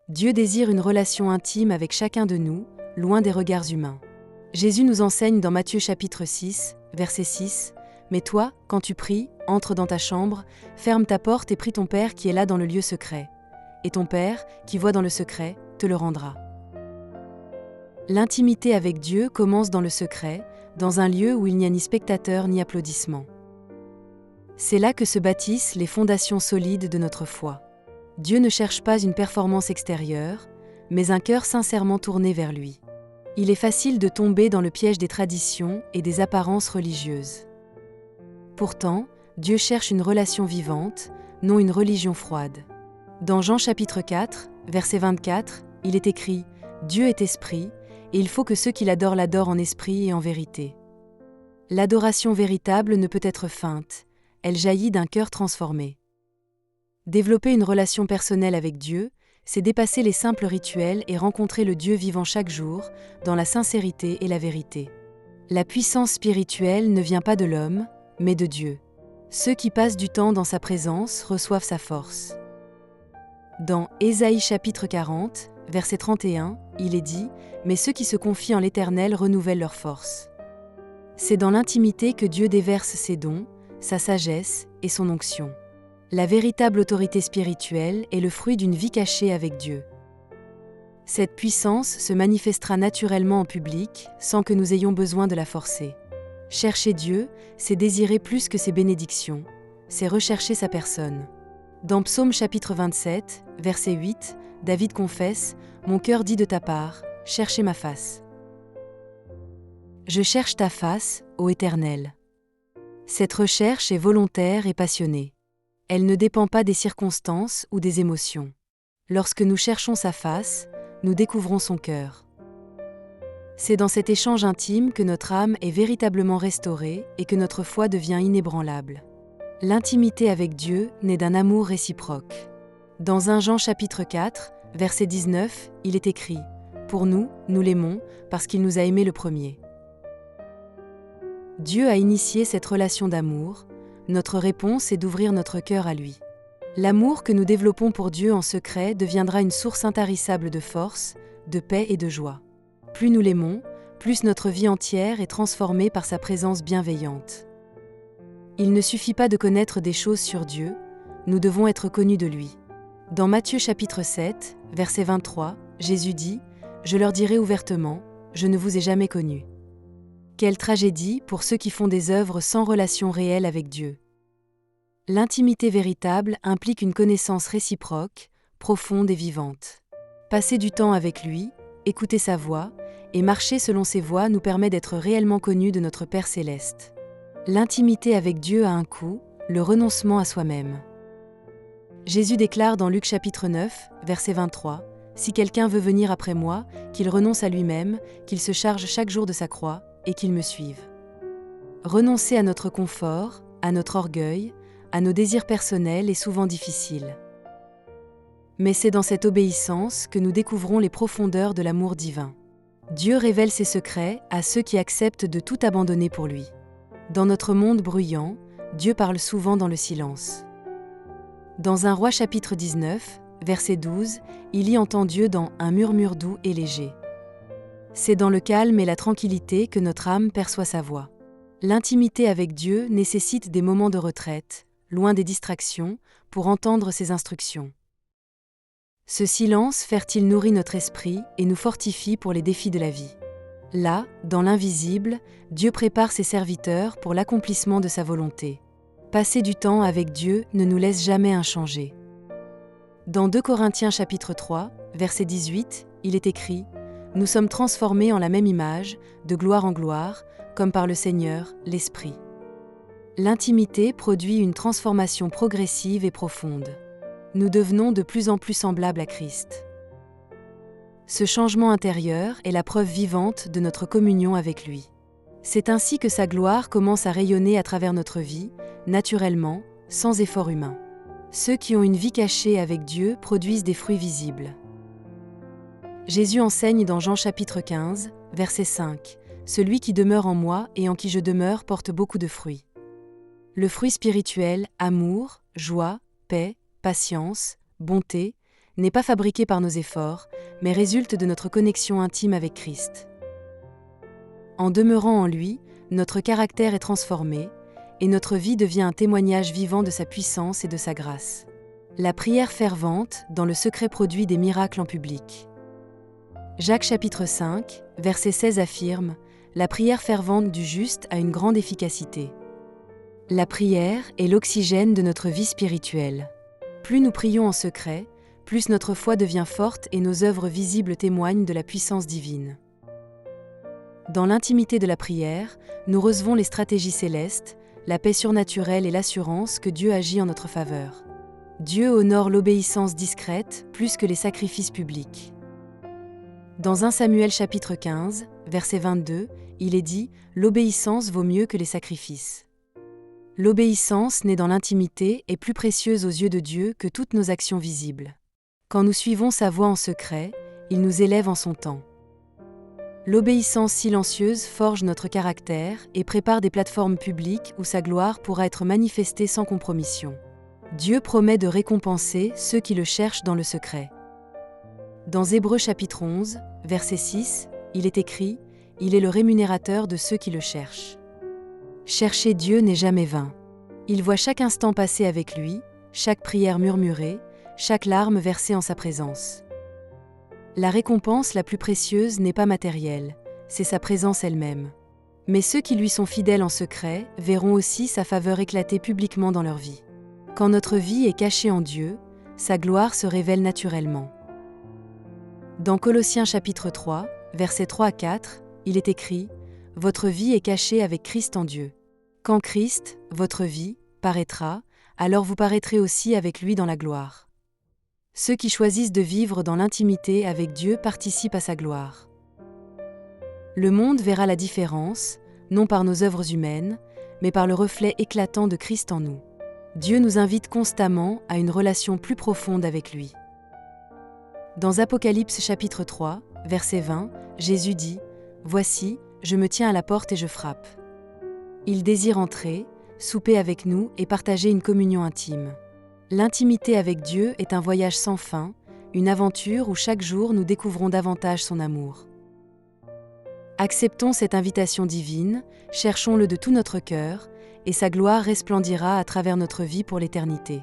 Dieu désire une relation intime avec chacun de nous, loin des regards humains. Jésus nous enseigne dans Matthieu chapitre 6, verset 6, « Mais toi, quand tu pries, entre dans ta chambre, ferme ta porte et prie ton Père qui est là dans le lieu secret. Et ton Père, qui voit dans le secret, te le rendra. » L'intimité avec Dieu commence dans le secret, dans un lieu où il n'y a ni spectateurs ni applaudissements. C'est là que se bâtissent les fondations solides de notre foi. Dieu ne cherche pas une performance extérieure, mais un cœur sincèrement tourné vers lui. Il est facile de tomber dans le piège des traditions et des apparences religieuses. Pourtant, Dieu cherche une relation vivante, non une religion froide. Dans Jean chapitre 4, verset 24, il est écrit « Dieu est esprit, et il faut que ceux qui l'adorent l'adorent en esprit et en vérité. » L'adoration véritable ne peut être feinte, elle jaillit d'un cœur transformé. Développer une relation personnelle avec Dieu, c'est dépasser les simples rituels et rencontrer le Dieu vivant chaque jour, dans la sincérité et la vérité. La puissance spirituelle ne vient pas de l'homme, mais de Dieu. Ceux qui passent du temps dans sa présence reçoivent sa force. Dans Ésaïe chapitre 40, verset 31, il est dit « Mais ceux qui se confient en l'Éternel renouvellent leur force. » C'est dans l'intimité que Dieu déverse ses dons, sa sagesse et son onction. La véritable autorité spirituelle est le fruit d'une vie cachée avec Dieu. Cette puissance se manifestera naturellement en public, sans que nous ayons besoin de la forcer. Chercher Dieu, c'est désirer plus que ses bénédictions, c'est rechercher sa personne. Dans Psaume chapitre 27, verset 8, David confesse « Mon cœur dit de ta part, cherchez ma face. » Je cherche ta face, ô Éternel. Cette recherche est volontaire et passionnée. Elle ne dépend pas des circonstances ou des émotions. Lorsque nous cherchons sa face, nous découvrons son cœur. C'est dans cet échange intime que notre âme est véritablement restaurée et que notre foi devient inébranlable. L'intimité avec Dieu naît d'un amour réciproque. Dans 1 Jean chapitre 4, verset 19, il est écrit « Pour nous, nous l'aimons, parce qu'il nous a aimés le premier. » Dieu a initié cette relation d'amour. Notre réponse est d'ouvrir notre cœur à lui. L'amour que nous développons pour Dieu en secret deviendra une source intarissable de force, de paix et de joie. Plus nous l'aimons, plus notre vie entière est transformée par sa présence bienveillante. Il ne suffit pas de connaître des choses sur Dieu, nous devons être connus de lui. Dans Matthieu chapitre 7, verset 23, Jésus dit « Je leur dirai ouvertement, je ne vous ai jamais connus. » Quelle tragédie pour ceux qui font des œuvres sans relation réelle avec Dieu. L'intimité véritable implique une connaissance réciproque, profonde et vivante. Passer du temps avec lui, écouter sa voix et marcher selon ses voies nous permet d'être réellement connus de notre Père céleste. L'intimité avec Dieu a un coût, le renoncement à soi-même. Jésus déclare dans Luc chapitre 9, verset 23, « Si quelqu'un veut venir après moi, qu'il renonce à lui-même, qu'il se charge chaque jour de sa croix, et qu'il me suive. » Renoncer à notre confort, à notre orgueil, à nos désirs personnels est souvent difficile. Mais c'est dans cette obéissance que nous découvrons les profondeurs de l'amour divin. Dieu révèle ses secrets à ceux qui acceptent de tout abandonner pour lui. Dans notre monde bruyant, Dieu parle souvent dans le silence. Dans 1 Roi chapitre 19, verset 12, il y entend Dieu dans un murmure doux et léger. C'est dans le calme et la tranquillité que notre âme perçoit sa voix. L'intimité avec Dieu nécessite des moments de retraite, loin des distractions, pour entendre ses instructions. Ce silence fertile nourrit notre esprit et nous fortifie pour les défis de la vie. Là, dans l'invisible, Dieu prépare ses serviteurs pour l'accomplissement de sa volonté. Passer du temps avec Dieu ne nous laisse jamais inchangés. Dans 2 Corinthiens chapitre 3, verset 18, il est écrit « Nous sommes transformés en la même image, de gloire en gloire, comme par le Seigneur, l'Esprit. » L'intimité produit une transformation progressive et profonde. Nous devenons de plus en plus semblables à Christ. Ce changement intérieur est la preuve vivante de notre communion avec lui. C'est ainsi que sa gloire commence à rayonner à travers notre vie, naturellement, sans effort humain. Ceux qui ont une vie cachée avec Dieu produisent des fruits visibles. Jésus enseigne dans Jean chapitre 15, verset 5, « Celui qui demeure en moi et en qui je demeure porte beaucoup de fruits. » Le fruit spirituel, amour, joie, paix, patience, bonté, n'est pas fabriqué par nos efforts, mais résulte de notre connexion intime avec Christ. En demeurant en lui, notre caractère est transformé, et notre vie devient un témoignage vivant de sa puissance et de sa grâce. La prière fervente, dans le secret, produit des miracles en public. Jacques chapitre 5, verset 16 affirme « La prière fervente du juste a une grande efficacité ». La prière est l'oxygène de notre vie spirituelle. Plus nous prions en secret, plus notre foi devient forte et nos œuvres visibles témoignent de la puissance divine. Dans l'intimité de la prière, nous recevons les stratégies célestes, la paix surnaturelle et l'assurance que Dieu agit en notre faveur. Dieu honore l'obéissance discrète plus que les sacrifices publics. Dans 1 Samuel chapitre 15, verset 22, il est dit « L'obéissance vaut mieux que les sacrifices ». L'obéissance née dans l'intimité est plus précieuse aux yeux de Dieu que toutes nos actions visibles. Quand nous suivons sa voix en secret, il nous élève en son temps. L'obéissance silencieuse forge notre caractère et prépare des plateformes publiques où sa gloire pourra être manifestée sans compromission. Dieu promet de récompenser ceux qui le cherchent dans le secret. Dans Hébreux chapitre 11, verset 6, il est écrit « Il est le rémunérateur de ceux qui le cherchent ». Chercher Dieu n'est jamais vain. Il voit chaque instant passé avec lui, chaque prière murmurée, chaque larme versée en sa présence. La récompense la plus précieuse n'est pas matérielle, c'est sa présence elle-même. Mais ceux qui lui sont fidèles en secret verront aussi sa faveur éclater publiquement dans leur vie. Quand notre vie est cachée en Dieu, sa gloire se révèle naturellement. Dans Colossiens chapitre 3, versets 3 à 4, il est écrit « Votre vie est cachée avec Christ en Dieu. Quand Christ, votre vie, paraîtra, alors vous paraîtrez aussi avec lui dans la gloire. » Ceux qui choisissent de vivre dans l'intimité avec Dieu participent à sa gloire. Le monde verra la différence, non par nos œuvres humaines, mais par le reflet éclatant de Christ en nous. Dieu nous invite constamment à une relation plus profonde avec lui. Dans Apocalypse chapitre 3, verset 20, Jésus dit « Voici, je me tiens à la porte et je frappe. » Il désire entrer, souper avec nous et partager une communion intime. L'intimité avec Dieu est un voyage sans fin, une aventure où chaque jour nous découvrons davantage son amour. Acceptons cette invitation divine, cherchons-le de tout notre cœur, et sa gloire resplendira à travers notre vie pour l'éternité.